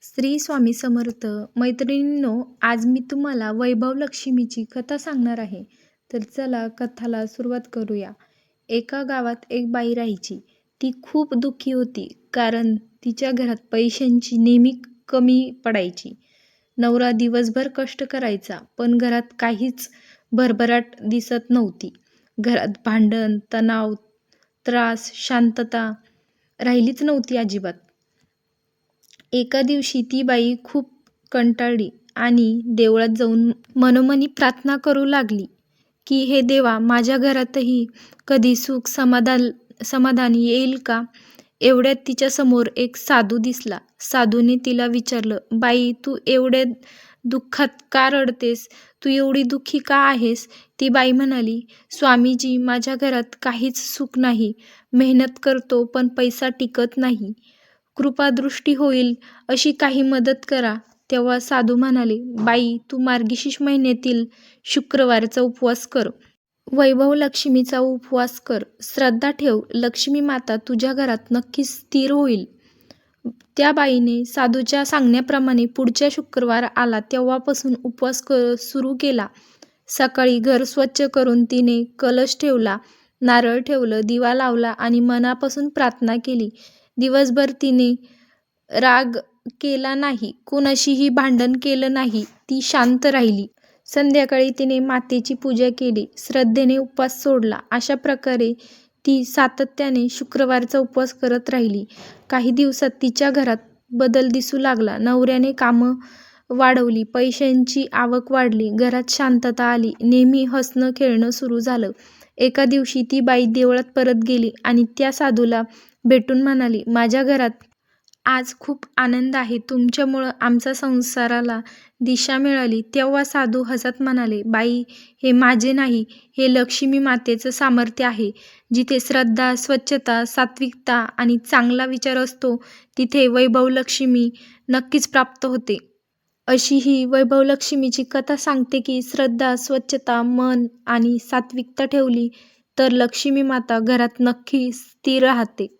श्री स्वामी समर्थ. मैत्रिणींनो, आज मी तुम्हाला वैभव लक्ष्मीची कथा सांगणार आहे. तर चला कथाला सुरुवात करूया. एका गावात एक बाई राहायची. ती खूप दुःखी होती, कारण तिच्या घरात पैशांची नेहमी कमी पडायची. नवरा दिवसभर कष्ट करायचा, पण घरात काहीच भरभराट दिसत नव्हती. घरात भांडण, तणाव, त्रास, शांतता राहिलीच नव्हती अजिबात. एका दिवशी ती बाई खूप कंटाळली आणि देवळात जाऊन मनोमनी प्रार्थना करू लागली की हे देवा, माझ्या घरातही कधी सुख समाधान येईल का? एवढ्यात तिच्यासमोर एक साधू दिसला. साधूने तिला विचारलं, बाई, तू एवढ्या दुःखात का रडतेस? तू एवढी दुःखी का आहेस? ती बाई म्हणाली, स्वामीजी, माझ्या घरात काहीच सुख नाही. मेहनत करतो पण पैसा टिकत नाही. कृपादृष्टी होईल अशी काही मदत करा. तेव्हा साधू म्हणाले, बाई, तू मार्गशीर्ष महिन्यातील शुक्रवारचा उपवास कर. वैभव लक्ष्मीचा उपवास कर. श्रद्धा ठेव, लक्ष्मी माता तुझ्या घरात नक्कीच स्थिर होईल. त्या बाईने साधूच्या सांगण्याप्रमाणे पुढच्या शुक्रवार आला तेव्हापासून उपवास सुरू केला. सकाळी घर स्वच्छ करून तिने कलश ठेवला, नारळ ठेवलं, दिवा लावला आणि मनापासून प्रार्थना केली. दिवसभर तिने राग केला नाही, कुणाशीही भांडण केलं नाही. ती शांत राहिली. संध्याकाळी तिने मातेची पूजा केली, श्रद्धेने उपवास सोडला. अशा प्रकारे ती सातत्याने शुक्रवारचा उपवास करत राहिली. काही दिवसात तिच्या घरात बदल दिसू लागला. नवऱ्याने कामं वाढवली, पैशांची आवक वाढली, घरात शांतता आली, नेहमी हसणं खेळणं सुरू झालं. एका दिवशी ती बाई देवळात परत गेली आणि त्या साधूला भेटून म्हणाली, माझ्या घरात आज खूप आनंद आहे. तुमच्यामुळं आमच्या संसाराला दिशा मिळाली. तेव्हा साधू हसत म्हणाले, बाई, हे माझे नाही, हे लक्ष्मी मातेचं सामर्थ्य आहे. जिथे श्रद्धा, स्वच्छता, सात्विकता आणि चांगला विचार असतो, तिथे वैभव लक्ष्मी नक्कीच प्राप्त होते. अशी ही वैभव लक्ष्मीची कथा सांगते की श्रद्धा, स्वच्छता, मन आणि सात्विकता ठेवली तर लक्ष्मी माता घरात नक्की स्थिर राहते.